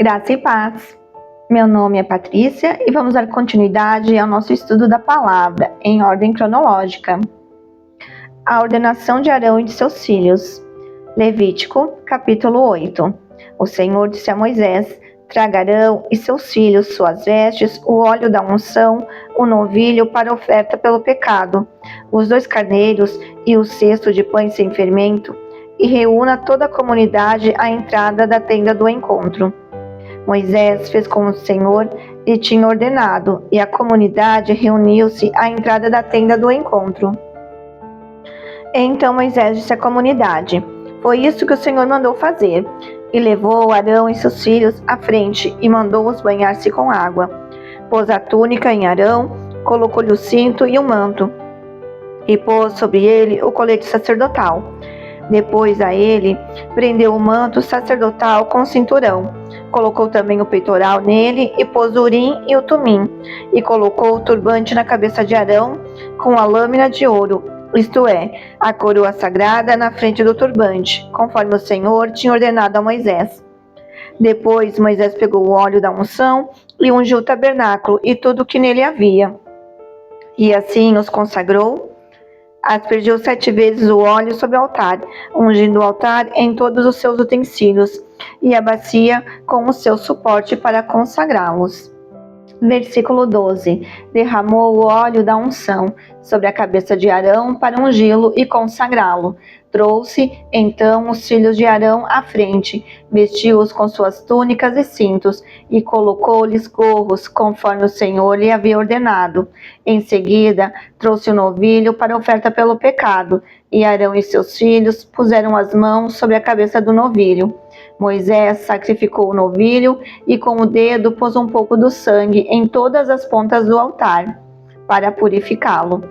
Graça e paz. Meu nome é Patrícia e vamos dar continuidade ao nosso estudo da palavra, em ordem cronológica. A ordenação de Arão e de seus filhos. Levítico, capítulo 8. O Senhor disse a Moisés: traga Arão e seus filhos suas vestes, o óleo da unção, o novilho para oferta pelo pecado, os 2 carneiros e o cesto de pães sem fermento, e reúna toda a comunidade à entrada da tenda do encontro. Moisés fez como o Senhor lhe tinha ordenado, e a comunidade reuniu-se à entrada da tenda do encontro. Então Moisés disse à comunidade: foi isso que o Senhor mandou fazer. E levou Arão e seus filhos à frente e mandou-os banhar-se com água. Pôs a túnica em Arão, colocou-lhe o cinto e o manto, e pôs sobre ele o colete sacerdotal. Depois a ele prendeu o manto sacerdotal com o cinturão. Colocou também o peitoral nele e pôs o urim e o tumim. E colocou o turbante na cabeça de Arão com a lâmina de ouro, isto é, a coroa sagrada na frente do turbante, conforme o Senhor tinha ordenado a Moisés. Depois Moisés pegou o óleo da unção e ungiu o tabernáculo e tudo o que nele havia. E assim os consagrou. Aspergiu 7 vezes o óleo sobre o altar, ungindo o altar em todos os seus utensílios, e a bacia com o seu suporte para consagrá-los. Versículo 12. Derramou o óleo da unção sobre a cabeça de Arão para ungí-lo e consagrá-lo. Trouxe, então, os filhos de Arão à frente, vestiu-os com suas túnicas e cintos, e colocou-lhes gorros, conforme o Senhor lhe havia ordenado. Em seguida, trouxe o novilho para oferta pelo pecado, e Arão e seus filhos puseram as mãos sobre a cabeça do novilho. Moisés sacrificou o novilho e com o dedo pôs um pouco do sangue em todas as pontas do altar, para purificá-lo.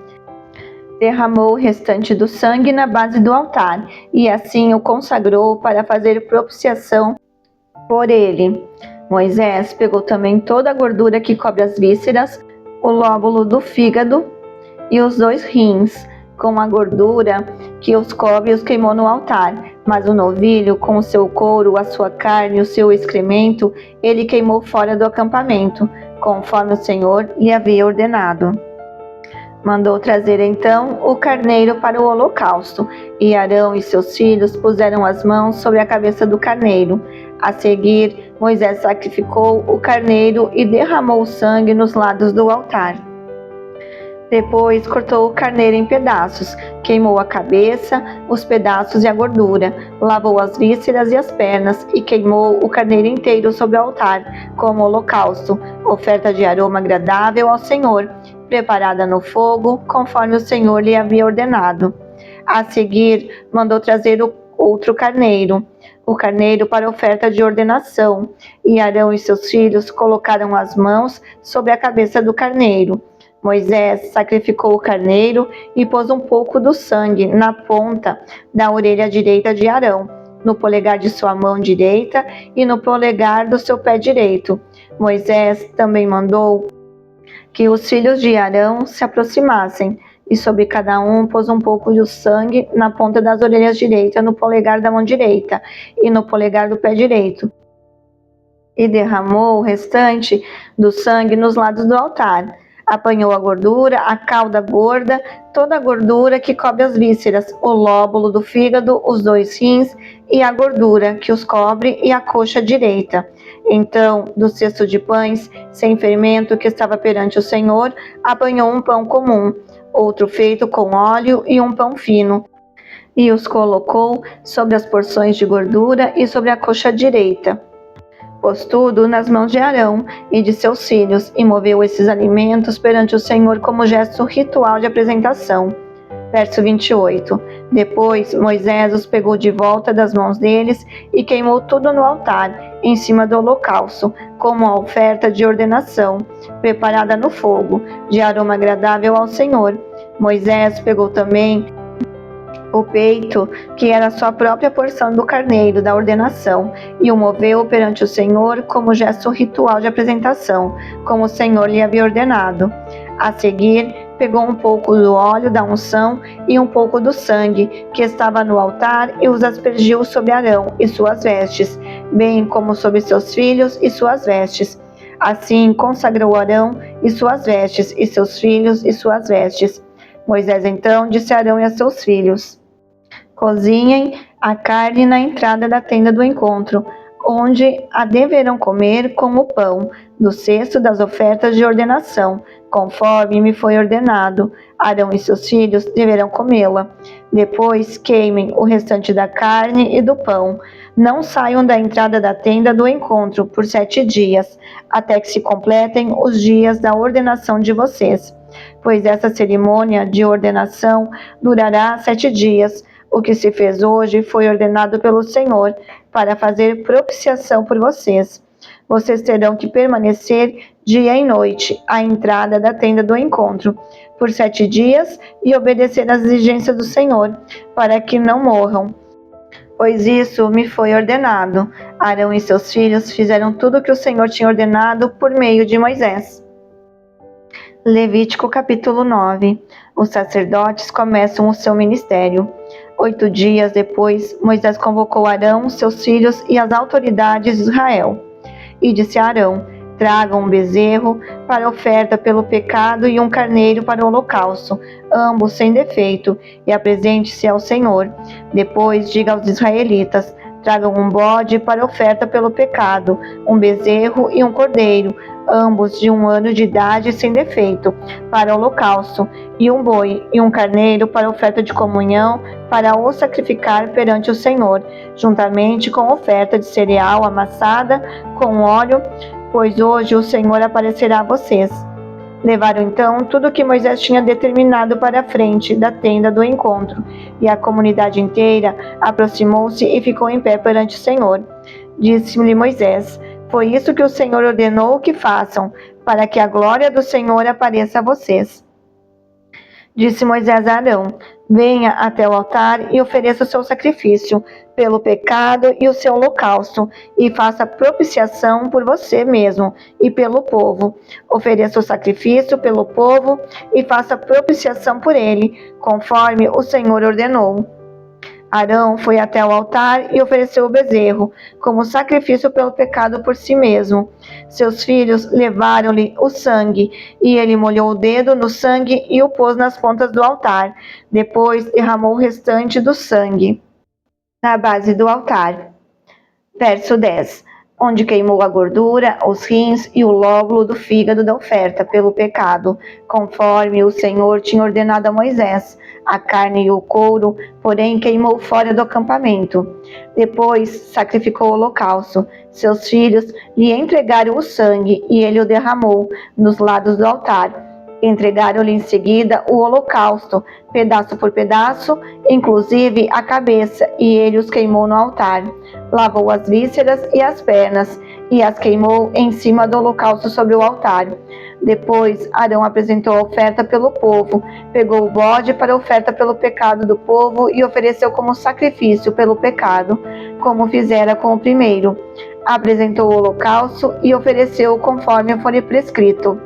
Derramou o restante do sangue na base do altar, e assim o consagrou para fazer propiciação por ele. Moisés pegou também toda a gordura que cobre as vísceras, o lóbulo do fígado e os 2 rins, com a gordura que os cobre, os queimou no altar. Mas o novilho, com o seu couro, a sua carne e o seu excremento, ele queimou fora do acampamento, conforme o Senhor lhe havia ordenado. Mandou trazer então o carneiro para o holocausto, e Arão e seus filhos puseram as mãos sobre a cabeça do carneiro. A seguir, Moisés sacrificou o carneiro e derramou o sangue nos lados do altar. Depois cortou o carneiro em pedaços, queimou a cabeça, os pedaços e a gordura, lavou as vísceras e as pernas e queimou o carneiro inteiro sobre o altar, como holocausto, oferta de aroma agradável ao Senhor, preparada no fogo, conforme o Senhor lhe havia ordenado. A seguir, mandou trazer o outro carneiro, o carneiro para oferta de ordenação, e Arão e seus filhos colocaram as mãos sobre a cabeça do carneiro. Moisés sacrificou o carneiro e pôs um pouco do sangue na ponta da orelha direita de Arão, no polegar de sua mão direita e no polegar do seu pé direito. Moisés também mandou que os filhos de Arão se aproximassem, e sobre cada um pôs um pouco de sangue na ponta das orelhas direita, no polegar da mão direita e no polegar do pé direito. E derramou o restante do sangue nos lados do altar. Apanhou a gordura, a cauda gorda, toda a gordura que cobre as vísceras, o lóbulo do fígado, os 2 rins e a gordura que os cobre e a coxa direita. Então, do cesto de pães sem fermento que estava perante o Senhor, apanhou um pão comum, outro feito com óleo e um pão fino, e os colocou sobre as porções de gordura e sobre a coxa direita. Pôs tudo nas mãos de Arão e de seus filhos e moveu esses alimentos perante o Senhor como gesto ritual de apresentação. Verso 28. Depois Moisés os pegou de volta das mãos deles e queimou tudo no altar, em cima do holocausto, como a oferta de ordenação, preparada no fogo, de aroma agradável ao Senhor. Moisés pegou também o peito, que era a sua própria porção do carneiro da ordenação, e o moveu perante o Senhor como gesto ritual de apresentação, como o Senhor lhe havia ordenado. A seguir, pegou um pouco do óleo da unção e um pouco do sangue que estava no altar e os aspergiu sobre Arão e suas vestes, bem como sobre seus filhos e suas vestes. Assim consagrou Arão e suas vestes, e seus filhos e suas vestes. Moisés então disse a Arão e a seus filhos: cozinhem a carne na entrada da tenda do encontro, onde a deverão comer com o pão do cesto das ofertas de ordenação, conforme me foi ordenado. Arão e seus filhos deverão comê-la. Depois queimem o restante da carne e do pão. Não saiam da entrada da tenda do encontro por 7 dias, até que se completem os dias da ordenação de vocês, pois essa cerimônia de ordenação durará 7 dias. O que se fez hoje foi ordenado pelo Senhor para fazer propiciação por vocês. Vocês terão que permanecer dia e noite à entrada da tenda do encontro por 7 dias e obedecer às exigências do Senhor, para que não morram, pois isso me foi ordenado. Arão e seus filhos fizeram tudo o que o Senhor tinha ordenado por meio de Moisés. Levítico capítulo 9. Os sacerdotes começam o seu ministério. 8 dias depois, Moisés convocou Arão, seus filhos e as autoridades de Israel. E disse a Arão: tragam um bezerro para oferta pelo pecado e um carneiro para o holocausto, ambos sem defeito, e apresente-se ao Senhor. Depois diga aos israelitas: tragam um bode para oferta pelo pecado, um bezerro e um cordeiro, ambos de 1 ano de idade sem defeito, para o holocausto, e um boi e um carneiro para oferta de comunhão, para o sacrificar perante o Senhor, juntamente com oferta de cereal amassada com óleo, pois hoje o Senhor aparecerá a vocês. Levaram então tudo o que Moisés tinha determinado para a frente da tenda do encontro, e a comunidade inteira aproximou-se e ficou em pé perante o Senhor. Disse-lhe Moisés: foi isso que o Senhor ordenou que façam, para que a glória do Senhor apareça a vocês. Disse Moisés a Arão: venha até o altar e ofereça o seu sacrifício pelo pecado e o seu holocausto, e faça propiciação por você mesmo e pelo povo. Ofereça o sacrifício pelo povo e faça propiciação por ele, conforme o Senhor ordenou. Arão foi até o altar e ofereceu o bezerro, como sacrifício pelo pecado por si mesmo. Seus filhos levaram-lhe o sangue, e ele molhou o dedo no sangue e o pôs nas pontas do altar. Depois derramou o restante do sangue na base do altar. Verso 10. Onde queimou a gordura, os rins e o lóbulo do fígado da oferta pelo pecado, conforme o Senhor tinha ordenado a Moisés. A carne e o couro, porém, queimou fora do acampamento. Depois sacrificou o holocausto. Seus filhos lhe entregaram o sangue, e ele o derramou nos lados do altar. Entregaram-lhe em seguida o holocausto, pedaço por pedaço, inclusive a cabeça, e ele os queimou no altar. Lavou as vísceras e as pernas, e as queimou em cima do holocausto sobre o altar. Depois Arão apresentou a oferta pelo povo, pegou o bode para a oferta pelo pecado do povo e ofereceu como sacrifício pelo pecado, como fizera com o primeiro. Apresentou o holocausto e ofereceu conforme foi prescrito.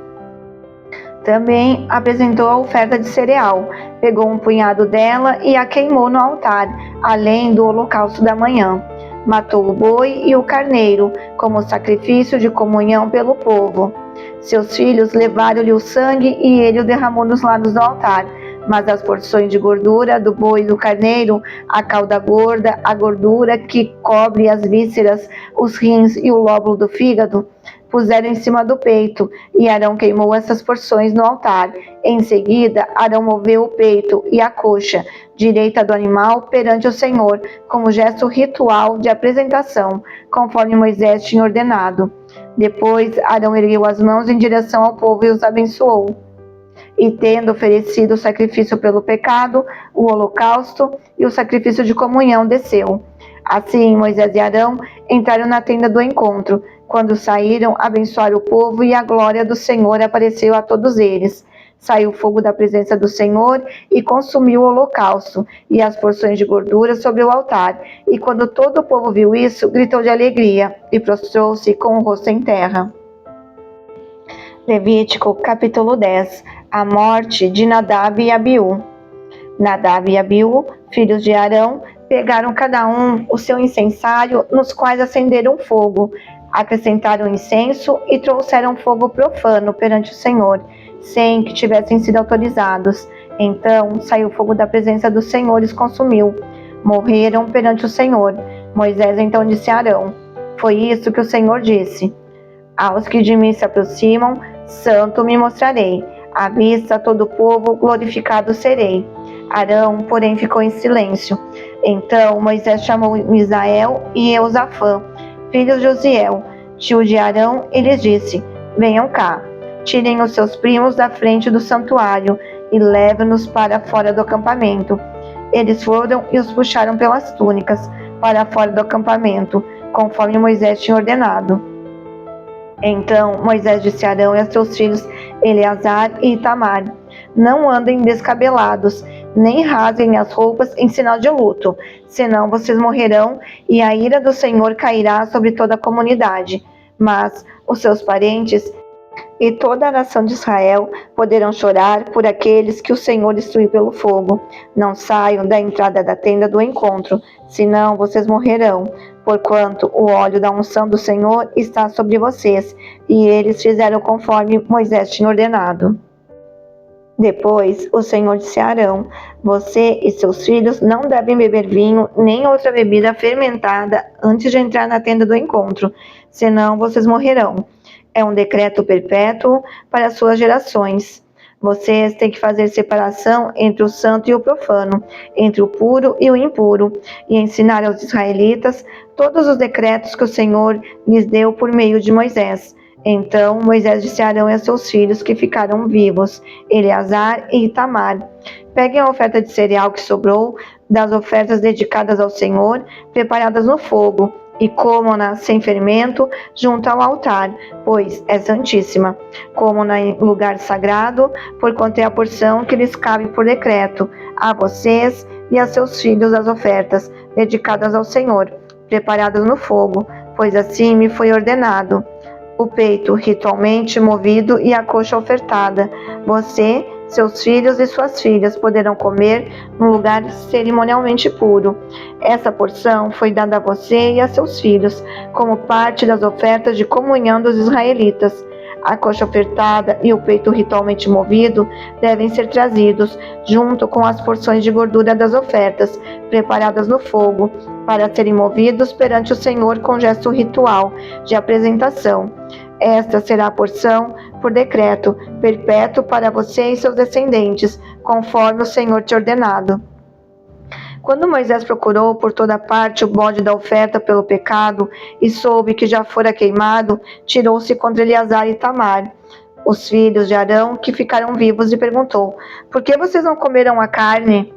Também apresentou a oferta de cereal, pegou um punhado dela e a queimou no altar, além do holocausto da manhã. Matou o boi e o carneiro, como sacrifício de comunhão pelo povo. Seus filhos levaram-lhe o sangue e ele o derramou nos lados do altar. Mas as porções de gordura do boi e do carneiro, a cauda gorda, a gordura que cobre as vísceras, os rins e o lóbulo do fígado, puseram em cima do peito, e Arão queimou essas porções no altar. Em seguida, Arão moveu o peito e a coxa direita do animal perante o Senhor, como gesto ritual de apresentação, conforme Moisés tinha ordenado. Depois, Arão ergueu as mãos em direção ao povo e os abençoou. E tendo oferecido o sacrifício pelo pecado, o holocausto e o sacrifício de comunhão, desceu. Assim, Moisés e Arão entraram na tenda do encontro. Quando saíram, abençoaram o povo, e a glória do Senhor apareceu a todos eles. Saiu fogo da presença do Senhor e consumiu o holocausto e as porções de gordura sobre o altar. E quando todo o povo viu isso, gritou de alegria e prostrou-se com o rosto em terra. Levítico capítulo 10. A morte de Nadab e Abiú. Nadab e Abiú, filhos de Arão, Pegaram cada um o seu incensário, nos quais acenderam fogo, acrescentaram incenso e trouxeram fogo profano perante o Senhor, sem que tivessem sido autorizados. Então saiu fogo da presença do Senhor e os consumiu. Morreram perante o Senhor. Moisés então disse a Arão: foi isso que o Senhor disse: aos que de mim se aproximam, santo me mostrarei. À vista todo o povo, glorificado serei. Arão, porém, ficou em silêncio. Então Moisés chamou Misael e Eusafã, filhos de Uziel, tio de Arão, e lhes disse: venham cá, tirem os seus primos da frente do santuário e levem-nos para fora do acampamento. Eles foram e os puxaram pelas túnicas para fora do acampamento, conforme Moisés tinha ordenado. Então Moisés disse a Arão e a seus filhos Eleazar e Itamar: não andem descabelados, nem rasguem as roupas em sinal de luto, senão vocês morrerão e a ira do Senhor cairá sobre toda a comunidade. Mas os seus parentes e toda a nação de Israel poderão chorar por aqueles que o Senhor destruiu pelo fogo. Não saiam da entrada da tenda do encontro, senão vocês morrerão, porquanto o óleo da unção do Senhor está sobre vocês. E eles fizeram conforme Moisés tinha ordenado. Depois o Senhor disse a Arão: você e seus filhos não devem beber vinho nem outra bebida fermentada antes de entrar na tenda do encontro, senão vocês morrerão. É um decreto perpétuo para as suas gerações. Vocês têm que fazer separação entre o santo e o profano, entre o puro e o impuro, e ensinar aos israelitas todos os decretos que o Senhor lhes deu por meio de Moisés. Então Moisés disse a Arão e a seus filhos que ficaram vivos, Eleazar e Itamar: peguem a oferta de cereal que sobrou das ofertas dedicadas ao Senhor, preparadas no fogo, e comam-na sem fermento junto ao altar, pois é santíssima. Comam-na em lugar sagrado, porquanto é a porção que lhes cabe por decreto, a vocês e a seus filhos as ofertas dedicadas ao Senhor, preparadas no fogo, pois assim me foi ordenado. O peito ritualmente movido e a coxa ofertada, você, seus filhos e suas filhas poderão comer num lugar cerimonialmente puro. Essa porção foi dada a você e a seus filhos, como parte das ofertas de comunhão dos israelitas. A coxa ofertada e o peito ritualmente movido devem ser trazidos, junto com as porções de gordura das ofertas, preparadas no fogo, para serem movidos perante o Senhor com gesto ritual de apresentação. Esta será a porção por decreto perpétuo para você e seus descendentes, conforme o Senhor te ordenado. Quando Moisés procurou por toda parte o bode da oferta pelo pecado e soube que já fora queimado, tirou-se contra Eleazar e Itamar, os filhos de Arão, que ficaram vivos, e perguntou: por que vocês não comeram a carne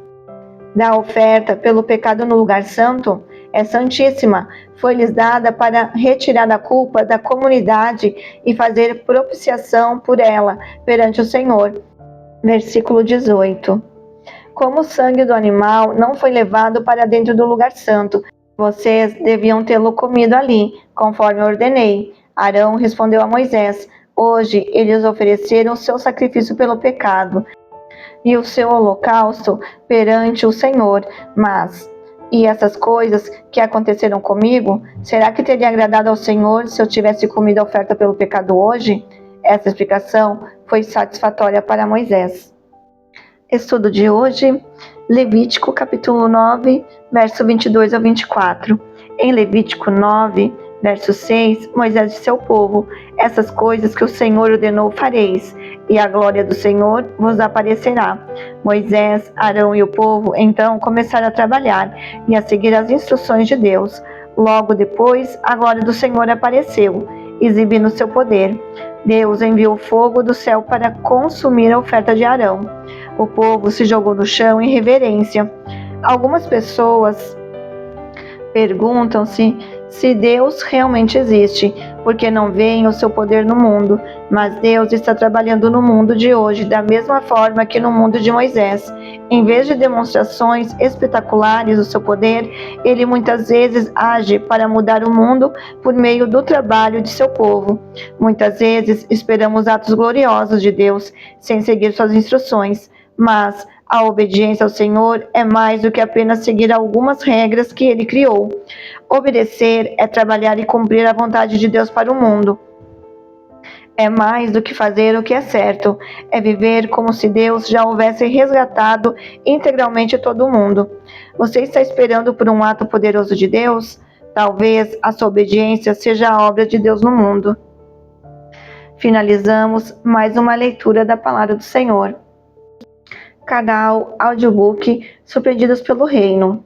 da oferta pelo pecado no lugar santo? É santíssima, foi-lhes dada para retirar a culpa da comunidade e fazer propiciação por ela perante o Senhor. Versículo 18. Como o sangue do animal não foi levado para dentro do lugar santo, vocês deviam tê-lo comido ali, conforme ordenei. Arão respondeu a Moisés: hoje eles ofereceram o seu sacrifício pelo pecado e o seu holocausto perante o Senhor, mas e essas coisas que aconteceram comigo, será que teria agradado ao Senhor se eu tivesse comido a oferta pelo pecado hoje? Essa explicação foi satisfatória para Moisés. Estudo de hoje, Levítico capítulo 9, verso 22 ao 24. Em Levítico 9, verso 6, Moisés disse ao povo: essas coisas que o Senhor ordenou fareis, e a glória do Senhor vos aparecerá. Moisés, Arão e o povo então começaram a trabalhar e a seguir as instruções de Deus. Logo depois, a glória do Senhor apareceu, exibindo seu poder. Deus enviou fogo do céu para consumir a oferta de Arão. O povo se jogou no chão em reverência. Algumas pessoas perguntam-se se Deus realmente existe, porque não veem o seu poder no mundo, mas Deus está trabalhando no mundo de hoje da mesma forma que no mundo de Moisés. Em vez de demonstrações espetaculares do seu poder, ele muitas vezes age para mudar o mundo por meio do trabalho de seu povo. Muitas vezes esperamos atos gloriosos de Deus sem seguir suas instruções, mas A obediência ao Senhor é mais do que apenas seguir algumas regras que Ele criou. Obedecer é trabalhar e cumprir a vontade de Deus para o mundo. É mais do que fazer o que é certo, é viver como se Deus já houvesse resgatado integralmente todo mundo. Você está esperando por um ato poderoso de Deus? Talvez a sua obediência seja a obra de Deus no mundo. Finalizamos mais uma leitura da Palavra do Senhor. Canal Audiobook Surpreendidos pelo Reino.